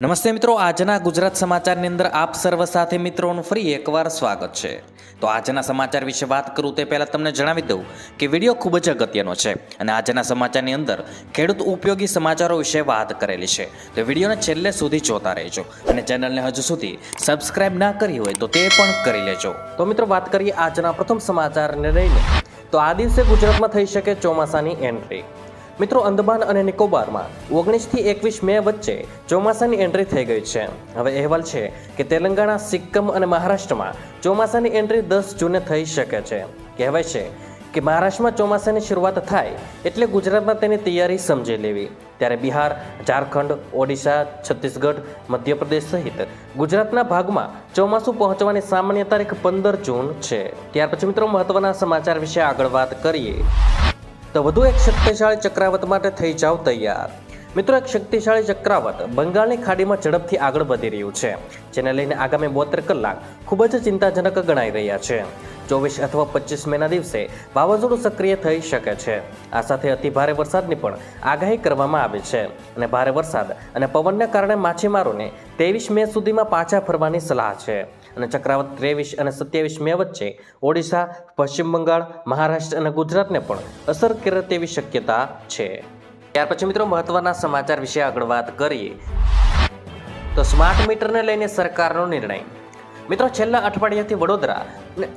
નમસ્તે મિત્રો, આજના ગુજરાત સમાચારની અંદર આપ સર્વ સાથે મિત્રોનું ફરી એકવાર સ્વાગત છે. તો આજના સમાચાર વિશે વાત કરું તે પહેલાં તમને જણાવી દઉં કે વિડીયો ખૂબ જ અગત્યનો છે અને આજના સમાચારની અંદર ખેડૂત ઉપયોગી સમાચારો વિશે વાત કરેલી છે. તો વિડીયોને છેલ્લે સુધી જોતા રહેજો અને ચેનલને હજુ સુધી સબસ્ક્રાઇબ ના કરી હોય તો તે પણ કરી લેજો. તો મિત્રો વાત કરીએ આજના પ્રથમ સમાચારને લઈને. તો આ દિવસે ગુજરાતમાં થઈ શકે ચોમાસાની એન્ટ્રી. મિત્રો, અંદમાન અને નિકોબારમાં 19 થી 21 મે વચ્ચે ચોમાસાની એન્ટ્રી થઈ ગઈ છે. હવે અહેવાલ છે કે તેલંગાણા, સિક્કમ અને મહારાષ્ટ્રમાં ચોમાસાની એન્ટ્રી 10 જૂને થઈ શકે છે. કહેવાય છે કે મહારાષ્ટ્રમાં ચોમાસાની શરૂઆત થાય એટલે ગુજરાતમાં તેની તૈયારી સમજી લેવી. ત્યારે બિહાર, ઝારખંડ, ઓડિશા, છત્તીસગઢ, મધ્યપ્રદેશ સહિત ગુજરાતના ભાગમાં ચોમાસું પહોંચવાની સામાન્ય તારીખ 15 જૂન છે. ત્યાર પછી મિત્રો મહત્વના સમાચાર વિશે આગળ વાત કરીએ. તો વધુ એક શક્તિશાળી ચક્રાવાત માટે થઈ જાવ તૈયાર. મિત્રો, એક શક્તિશાળી ચક્રાવાત બંગાળની ખાડીમાં ઝડપથી આગળ વધી રહ્યું છે, જેને લઈને આગામી 72 કલાક ખૂબ જ ચિંતાજનક ગણાઈ રહ્યા છે. 24 અથવા 25 મેના દિવસે વાવાઝોડું સક્રિય થઈ શકે છે. આ સાથે અતિભારે વરસાદની પણ આગાહી કરવામાં આવી છે અને ભારે વરસાદ અને પવનને કારણે માછીમારોને 23 મે સુધીમાં પાછા ફરવાની સલાહ છે. અને ચક્રાવાત 23 અને 27 મે વચ્ચે ઓડિશા, પશ્ચિમ બંગાળ, મહારાષ્ટ્ર અને ગુજરાતને પણ અસર કરે તેવી શક્યતા છે. ત્યાર પછી મિત્રો મહત્વના સમાચાર વિશે આગળ વાત કરીએ. તો સ્માર્ટ મીટરને લઈને સરકારનો નિર્ણય. મિત્રો, છેલ્લા અઠવાડિયાથી વડોદરા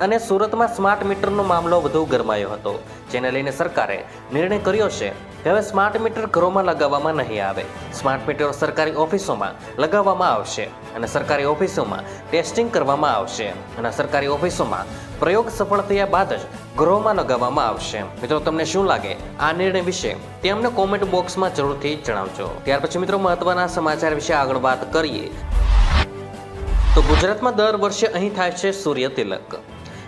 અને સુરતમાં સ્માર્ટ મીટરનો મામલો વધુ ગરમાયો હતો, જેને લઈને સરકારે નિર્ણય કર્યો છે કે હવે સ્માર્ટ મીટર ઘરોમાં લગાવવામાં નહીં આવે. સ્માર્ટ મીટરો સરકારી ઓફિસોમાં લગાવવામાં આવશે અને સરકારી ઓફિસોમાં ટેસ્ટિંગ કરવામાં આવશે અને સરકારી ઓફિસોમાં પ્રયોગ સફળ થયા બાદ જ ઘરોમાં લગાવવામાં આવશે. મિત્રો, તમને શું લાગે આ નિર્ણય વિશે તે અમને કોમેન્ટ બોક્સમાં જરૂરથી જણાવજો. ત્યાર પછી મિત્રો મહત્વના સમાચાર વિશે આગળ વાત કરીએ. તો ગુજરાતમાં દર વર્ષે અહીં થાય છે સૂર્ય તિલક.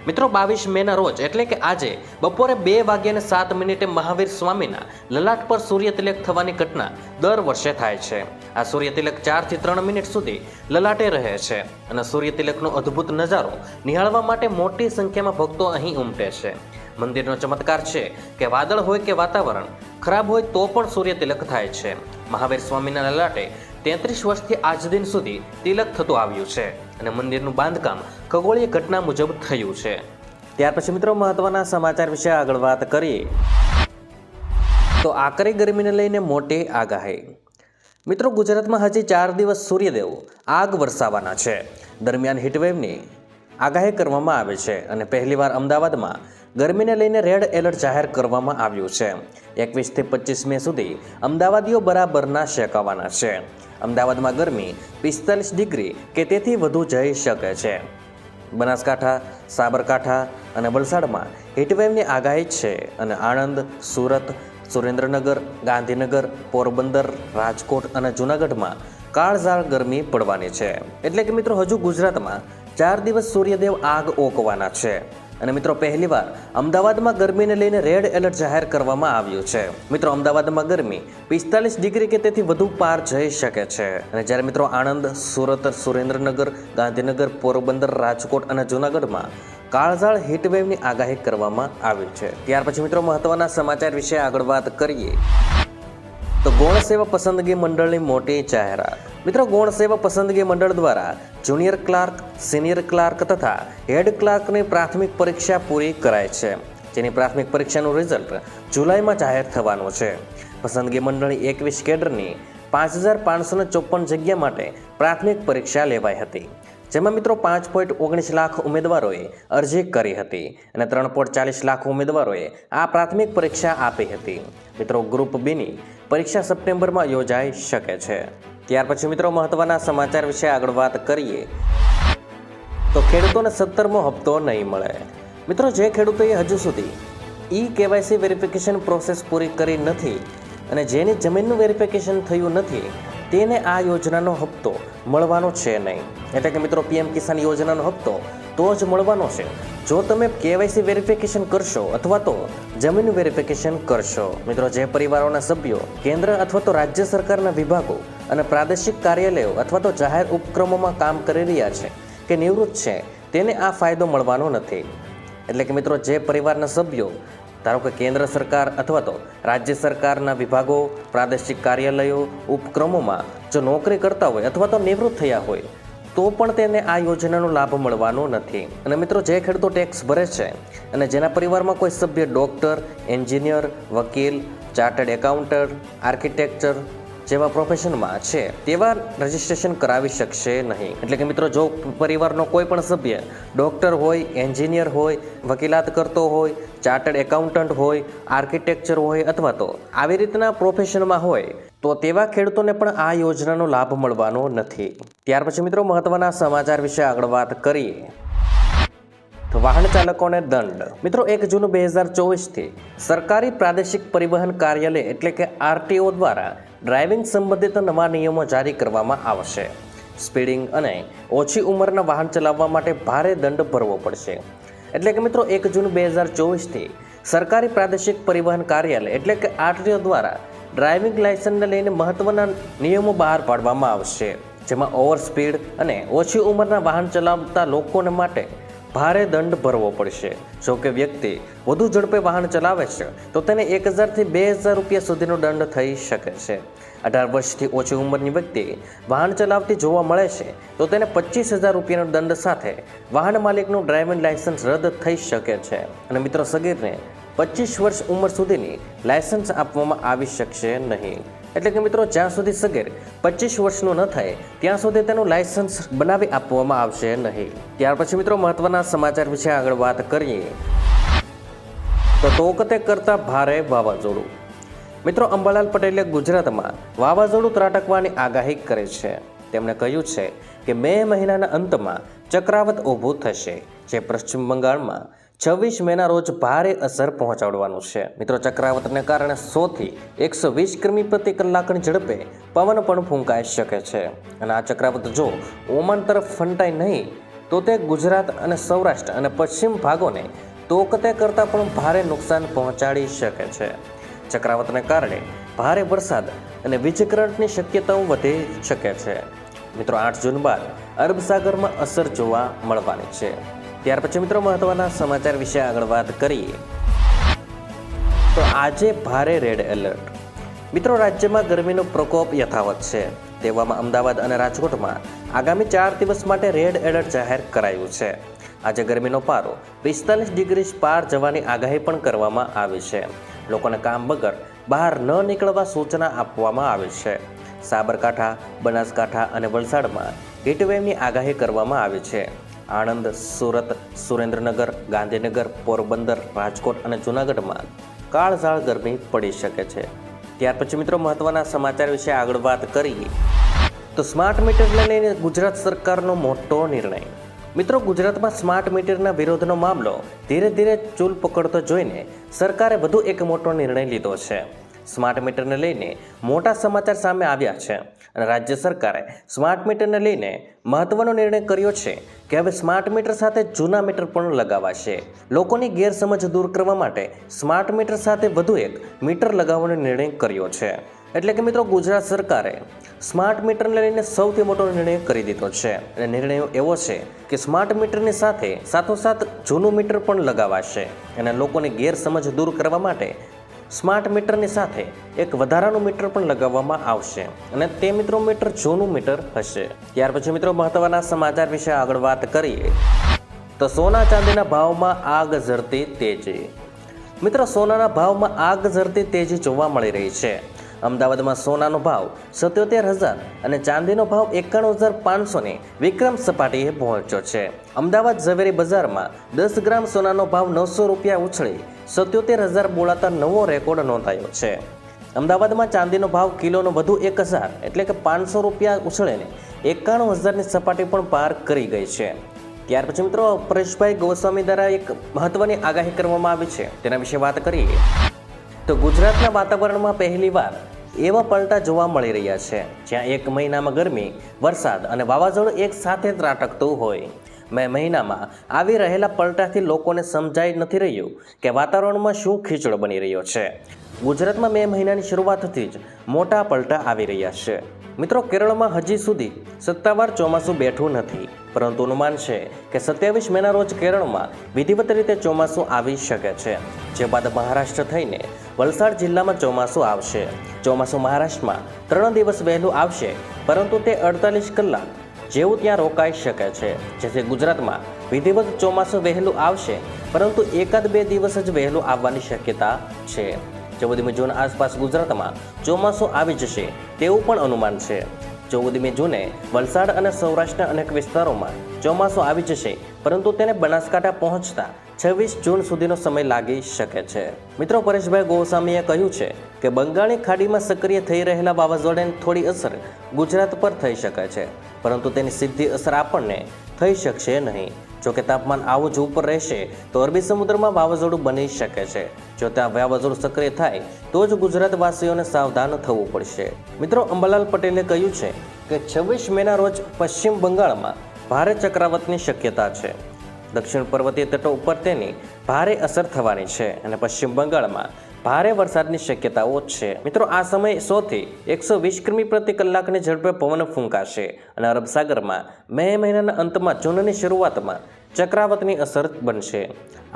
મિત્રો, 22 મેના રોજ એટલે કે આજે બપોરે 2:07 મહાવીર સ્વામીના લલાટ પર સૂર્ય તિલક થવાની ઘટના દર વર્ષે થાય છે. આ સૂર્ય તિલક 4 થી 3 મિનિટ સુધી લલાટે રહે છે અને સૂર્ય તિલકનો અદ્ભુત નજારો નિહાળવા માટે મોટી સંખ્યામાં ભક્તો અહીં ઉમટે છે. મંદિરનો ચમત્કાર છે કે વાદળ હોય કે વાતાવરણ ખરાબ હોય તો પણ સૂર્ય તિલક થાય છે. મહાવીર સ્વામીના લલાટે 33 વર્ષથી આજ દિન સુધી તિલક થતું આવ્યું છે અને મંદિરનું બાંધકામ ખગોળીય ઘટના મુજબ થયું છે. ત્યાર પછી મિત્રો મહત્વના સમાચાર વિશે આગળ વાત કરીએ. તો આકરી ગરમીને લઈને મોટી આગાહી. મિત્રો, ગુજરાતમાં હજી 4 દિવસ સૂર્યદેવ આગ વરસાવવાના છે. દરમિયાન હીટવેવની આગાહી કરવામાં આવે છે અને પહેલીવાર અમદાવાદમાં ગરમીને લઈને રેડ એલર્ટ જાહેર કરવામાં આવ્યું છે. 21 થી 25 મે સુધી અમદાવાદીઓ બરાબરના શેકાવાના છે. અમદાવાદમાં ગરમી 45 ડિગ્રી કે તેથી વધુ જઈ શકે છે. બનાસકાંઠા, સાબરકાંઠા અને વલસાડમાં હીટવેવની આગાહી છે અને આણંદ, સુરત, સુરેન્દ્રનગર, ગાંધીનગર, પોરબંદર, રાજકોટ અને જૂનાગઢમાં કાળઝાળ ગરમી પડવાની છે. એટલે કે મિત્રો હજુ ગુજરાતમાં 4 દિવસ સૂર્યદેવ આગ ઓકવાના છે. અને મિત્રો પહેલીવાર અમદાવાદમાં ગરમીને લઈને રેડ એલર્ટ જાહેર કરવામાં આવ્યું છે. મિત્રો, અમદાવાદમાં ગરમી 45 ડિગ્રી કે તેથી વધુ પાર જઈ શકે છે. અને જ્યારે મિત્રો આણંદ, સુરત, સુરેન્દ્રનગર, ગાંધીનગર, પોરબંદર, રાજકોટ અને જૂનાગઢમાં કાળઝાળ હીટવેવની આગાહી કરવામાં આવી છે. ત્યાર પછી મિત્રો મહત્વના સમાચાર વિશે આગળ વાત કરીએ. તો ગૌણ સેવા પસંદગી મંડળની મોટી જાહેરાત. મિત્રો, ગૌણ સેવા પસંદગી મંડળ દ્વારા જુનિયર ક્લાર્ક, સિનિયર ક્લાર્ક તથા હેડ ક્લાર્કની પ્રાથમિક પરીક્ષા પૂરી કરાય છે, જેની પ્રાથમિક પરીક્ષાનું રિઝલ્ટ જુલાઈમાં જાહેર થવાનું છે. પસંદગી મંડળની 21 કેડરની 5554 જગ્યા માટે પ્રાથમિક પરીક્ષા લેવાઈ હતી, જેમાં મિત્રો 5.19 લાખ ઉમેદવારોએ અરજી કરી હતી અને 3.40 લાખ ઉમેદવારોએ આ પ્રાથમિક પરીક્ષા આપી હતી. મિત્રો, ગ્રુપ બીની પરીક્ષા સપ્ટેમ્બરમાં યોજાઈ શકે છે. ત્યાર પછી મિત્રો મહત્વના સમાચાર વિશે આગળ વાત કરીએ. તો ખેડૂતોને 17મો હપ્તો નહીં મળે. મિત્રો, જે ખેડૂતોએ હજુ સુધી KYC વેરિફિકેશન પ્રોસેસ પૂરી કરી નથી અને જેની જમીનનું વેરિફિકેશન થયું નથી તેને આ યોજનાનો હપ્તો મળવાનો છે નહીં. એટલે કે મિત્રો PM કિસાન યોજનાનો હપ્તો તો જ મળવાનો છે જો તમે KYC વેરિફિકેશન કરશો અથવા તો જમીન વેરિફિકેશન કરશો. મિત્રો, જે પરિવારોના સભ્યો કેન્દ્ર અથવા તો રાજ્ય સરકારના વિભાગો અને પ્રાદેશિક કાર્યાલયો અથવા તો જાહેર ઉપક્રમોમાં કામ કરી રહ્યા છે કે નિવૃત્ત છે તેને આ ફાયદો મળવાનો નથી. એટલે કે મિત્રો જે પરિવારના સભ્યો ધારો કે કેન્દ્ર સરકાર અથવા તો રાજ્ય સરકારના વિભાગો, પ્રાદેશિક કાર્યાલયો, ઉપક્રમોમાં જો નોકરી કરતા હોય અથવા તો નિવૃત્ત થયા હોય તો પણ તેને આ યોજનાનો લાભ મળવાનો નથી. અને મિત્રો, જે ખેડૂતો ટેક્સ ભરે છે અને જેના પરિવારમાં કોઈ સભ્ય ડૉક્ટર, એન્જિનિયર, વકીલ, ચાર્ટર્ડ એકાઉન્ટન્ટ, આર્કિટેક્ચર જેવા પ્રોફેશનમાં છે તેવા રજિસ્ટ્રેશન કરાવી શકશે નહીં. એટલે કે મિત્રો, જો પરિવારનો કોઈ પણ સભ્ય ડૉક્ટર હોય, એન્જિનિયર હોય, વકીલાત કરતો હોય, ચાર્ટર્ડ એકાઉન્ટન્ટ હોય, આર્કિટેક્ચર હોય અથવા તો આવી રીતના પ્રોફેશનમાં હોય તો તેવા ખેડૂતોને પણ આ યોજનાનો લાભ મળવાનો નથી. ત્યાર પછી મિત્રો, મહત્વના સમાચાર વિશે આગળ વાત કરીએ તો વાહન ચાલકોને દંડ. મિત્રો, 1 જૂન 2024થી સરકારી પ્રાદેશિક પરિવહન કાર્યાલય એટલે કે આરટીઓ દ્વારા ડ્રાઇવિંગ સંબંધિત નવા નિયમો જારી કરવામાં આવશે. સ્પીડિંગ અને ઓછી ઉંમરના વાહન ચલાવવા માટે ભારે દંડ ભરવો પડશે. એટલે કે મિત્રો, 1 જૂન 2024થી સરકારી પ્રાદેશિક પરિવહન કાર્યાલય એટલે કે આરટીઓ દ્વારા ડ્રાઇવિંગ લાયસન્સને લઈને મહત્વના નિયમો બહાર પાડવામાં આવશે, જેમાં ઓવર સ્પીડ અને ઓછી ઉંમરના વાહન ચલાવતા લોકોને માટે ભારે દંડ ભરવો પડશે. જો કે વ્યક્તિ વધુ ઝડપે વાહન ચલાવે છે તો તેને 1000થી 2000 રૂપિયા સુધીનો દંડ થઈ શકે છે. 18 વર્ષથી ઓછી ઉંમરની વ્યક્તિ વાહન ચલાવતી જોવા મળે છે તો તેને 25,000 રૂપિયાનો દંડ સાથે વાહન માલિકનું ડ્રાઇવિંગ લાયસન્સ રદ થઈ શકે છે. અને મિત્રો, સગીરને 25 વર્ષ ઉંમર સુધીની લાયસન્સ આપવામાં આવી શકશે નહીં. એટલે કે મિત્રો, જ્યાં સુધી સગીર 25 વર્ષનું ન થાય ત્યાં સુધી તેનું લાયસન્સ બનાવી આપવામાં આવશે નહીં. ત્યાર પછી મિત્રો, મહત્વના સમાચાર વિશે આગળ વાત કરીએ તો તોકતે કરતા ભારે વાવાઝોડું. મિત્રો, અંબાલાલ પટેલે ગુજરાતમાં વાવાઝોડું ત્રાટકવાની આગાહી કરી છે. તેમણે કહ્યું છે કે મે મહિનાના અંતમાં ચક્રાવત ઊભું થશે, જે પશ્ચિમ બંગાળમાં 26 મેના રોજ ભારે અસર પહોંચાડવાનું છે. મિત્રો, ચક્રાવતને કારણે 100થી 120 કિમી પ્રતિ કલાકની ઝડપે પવન પણ ફૂંકાઈ શકે છે. અને આ ચક્રાવત જો ઓમાન તરફ ફંટાય નહીં તો તે ગુજરાત અને સૌરાષ્ટ્ર અને પશ્ચિમ ભાગોને તોકતે કરતાં પણ ભારે નુકસાન પહોંચાડી શકે છે. ચક્રાવતને કારણે ભારે વરસાદ અને વીજકરંટની શક્યતાઓ વધી શકે છે. મિત્રો, 8 જૂન બાદ અરબ સાગરમાં અસર જોવા મળવાની છે. ત્યાર પછી મિત્રો, મહત્વના સમાચાર વિશે આગળ વાત કરીએ તો આજે ભારે રેડ એલર્ટ. મિત્રો, રાજ્યમાં ગરમીનો પ્રકોપ યથાવત છે. તેવામાં અમદાવાદ અને રાજકોટમાં આગામી 4 દિવસ માટે રેડ એલર્ટ જાહેર કરાયું છે. આજે ગરમીનો પારો 45 ડિગ્રી પાર જવાની આગાહી પણ કરવામાં આવી છે. લોકોને કામ વગર બહાર ન નીકળવા સૂચના આપવામાં આવી છે. સાબરકાંઠા, બનાસકાંઠા અને વલસાડમાં હીટવેવની આગાહી કરવામાં આવી છે. આણંદ, સુરત, સુરેન્દ્રનગર, ગાંધીનગર, પોરબંદર, રાજકોટ અને જૂનાગઢમાં કાળઝાળ ગરમી પડી શકે છે. ત્યાર પછી મિત્રો, મહત્વના સમાચાર વિશે આગળ વાત કરીએ તો સ્માર્ટ મીટરને લઈને ગુજરાત સરકારનો મોટો નિર્ણય. મિત્રો, ગુજરાતમાં સ્માર્ટ મીટરના વિરોધનો મામલો ધીરે ધીરે ચૂલ પકડતો જોઈને સરકારે વધુ એક મોટો નિર્ણય લીધો છે. સ્માર્ટ મીટરને લઈને મોટા સમાચાર સામે આવ્યા છે અને રાજ્ય સરકારે સ્માર્ટ મીટરને લઈને મહત્વનો નિર્ણય કર્યો છે કે હવે સ્માર્ટ મીટર સાથે જૂના મીટર પણ લગાવાશે. લોકોની ગેરસમજ દૂર કરવા માટે સ્માર્ટ મીટર સાથે વધુ એક મીટર લગાવવાનો નિર્ણય કર્યો છે. એટલે કે મિત્રો, ગુજરાત સરકારે સ્માર્ટ મીટરને લઈને સૌથી મોટો નિર્ણય કરી દીધો છે. અને નિર્ણય એવો છે કે સ્માર્ટ મીટરની સાથે સાથોસાથ જૂનું મીટર પણ લગાવાશે. અને લોકોની ગેરસમજ દૂર કરવા માટે સ્માર્ટ મીટરની સાથે એક વધારાનું મીટર પણ લગાવવામાં આવશે અને તે મિત્રો મીટર જૂનું મીટર હશે. ત્યાર પછી મિત્રો, મહત્વના સમાચાર વિશે આગળ વાત કરીએ તો સોના ચાંદીના ભાવમાં આગ ઝરતી તેજી. મિત્રો, સોનાના ભાવમાં આગ ઝરતી તેજી જોવા મળી રહી છે. અમદાવાદમાં સોનાનો ભાવ 77,000 અને ચાંદીનો ભાવ 91,500ની વિક્રમ સપાટીએ પહોંચ્યો છે. અમદાવાદ ઝવેરી બજારમાં 10 ગ્રામ સોનાનો ભાવ 900 રૂપિયા ઉછળી 77,000 બોલાતા નવો રેકોર્ડ નોંધાયો છે. અમદાવાદમાં ચાંદીનો ભાવ કિલોનો વધુ 1,000 એટલે કે 500 રૂપિયા ઉછળીને 91,000ની સપાટી પણ પાર કરી ગઈ છે. ત્યાર પછી મિત્રો, પરેશભાઈ ગોસ્વામી દ્વારા એક મહત્વની આગાહી કરવામાં આવી છે, તેના વિશે વાત કરીએ તો ગુજરાતના વાતાવરણમાં પહેલીવાર એવા પલટા જોવા મળી રહ્યા છે જ્યાં એક મહિનામાં ગરમી, વરસાદ અને વાવાઝોડું એક સાથે ત્રાટકતું હોય. મે મહિનામાં આવી રહેલા પલટાથી લોકોને સમજાઈ નથી રહ્યું કે વાતાવરણમાં શું ખીચડો બની રહ્યો છે. ગુજરાતમાં મે મહિનાની શરૂઆતથી જ મોટા પલટા આવી રહ્યા છે. મિત્રો, કેરળમાં હજી સુધી સત્તાવાર ચોમાસું બેઠું નથી, પરંતુ અનુમાન છે કે 27 મેના રોજ કેરળમાં વિધિવત રીતે ચોમાસું આવી શકે છે, જે બાદ મહારાષ્ટ્ર થઈને વલસાડ જિલ્લામાં ચોમાસું આવશે. ચોમાસું મહારાષ્ટ્રમાં 3 દિવસ વહેલું આવશે, પરંતુ તે 48 કલાક જેવું ત્યાં રોકાઈ શકે છે, જેથી ગુજરાતમાં વિધિવત ચોમાસું વહેલું આવશે, પરંતુ 1-2 દિવસ જ વહેલું આવવાની શક્યતા છે. 14મી જૂન આસપાસ ગુજરાતમાં ચોમાસું આવી જશે તેવું પણ અનુમાન છે. 14મી જૂને વલસાડ અને સૌરાષ્ટ્રના અનેક વિસ્તારોમાં ચોમાસું આવી જશે, પરંતુ તેને બનાસકાંઠા પહોંચતા 26 જૂન સુધીનો સમય લાગી શકે છે. મિત્રો, પરેશભાઈ ગોસ્વામીએ કહ્યું છે કે બંગાળની ખાડીમાં સક્રિય થઈ રહેલા વાવાઝોડાની થોડી અસર ગુજરાત પર થઈ શકે છે, પરંતુ તેની સીધી અસર આપણને થઈ શકશે નહીં. જોકે તાપમાન આવું જ ઉપર રહેશે તો અરબી સમુદ્રમાં વાવાઝોડું બની શકે છે. જો ત્યાં વાવાઝોડું સક્રિય થાય તો જ ગુજરાતવાસીઓને સાવધાન થવું પડશે. મિત્રો, અંબાલાલ પટેલે કહ્યું છે કે 26 મેના રોજ પશ્ચિમ બંગાળમાં ભારે ચક્રવાતની શક્યતા છે. દક્ષિણ પર્વતીય તટો ઉપર તેની ભારે અસર થવાની છે અને પશ્ચિમ બંગાળમાં ભારે વરસાદની શક્યતાઓ છે. મિત્રો, આ સમયે 100 થી 120 કિમી પ્રતિ કલાકની ઝડપે પવન ફૂંકાશે અને અરબ સાગરમાં મે મહિનાના અંતમાં જૂનની શરૂઆતમાં ચક્રાવાતની અસર બનશે.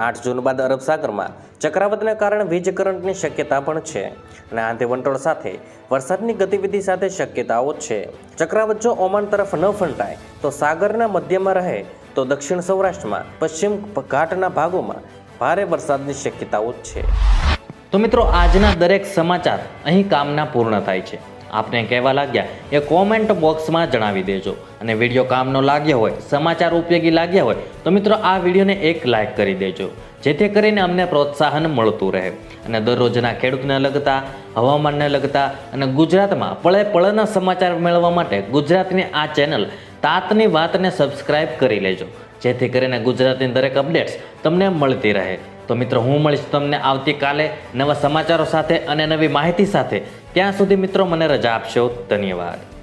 8 જૂન બાદ અરબ સાગરમાં ચક્રાવાતને કારણે વીજ કરંટની શક્યતા પણ છે અને આંધી વંટોળ સાથે વરસાદની ગતિવિધિ સાથે શક્યતાઓ છે. ચક્રાવાત જો ઓમાન તરફ ન ફંટાય તો સાગરના મધ્યમાં રહે તો દક્ષિણ સૌરાષ્ટ્રમાં પશ્ચિમ ઘાટના ભાગોમાં ભારે વરસાદની શક્યતાઓ છે. તો મિત્રો, આજના દરેક સમાચાર અહીં કામના પૂર્ણ થાય છે. આપને કહેવા લાગ્યા એ કોમેન્ટ બોક્સમાં જણાવી દેજો, અને વિડીયો કામનો લાગ્યો હોય, સમાચાર ઉપયોગી લાગ્યા હોય તો મિત્રો આ વિડીયોને એક લાઇક કરી દેજો, જેથી કરીને અમને પ્રોત્સાહન મળતું રહે અને દરરોજના ખેડૂતને લગતા, હવામાનને લગતા અને ગુજરાતમાં પળે પળના સમાચાર મેળવવા માટે ગુજરાતની આ ચેનલ તાતની વાતને સબસ્ક્રાઇબ કરી લેજો, જેથી કરીને ગુજરાતની દરેક અપડેટ્સ તમને મળતી રહે. તો મિત્રો, હું મળીશ તમને આવતીકાલે નવા સમાચારો સાથે અને નવી માહિતી સાથે. ત્યાં સુધી મિત્રો મને રજા આપશો. ધન્યવાદ.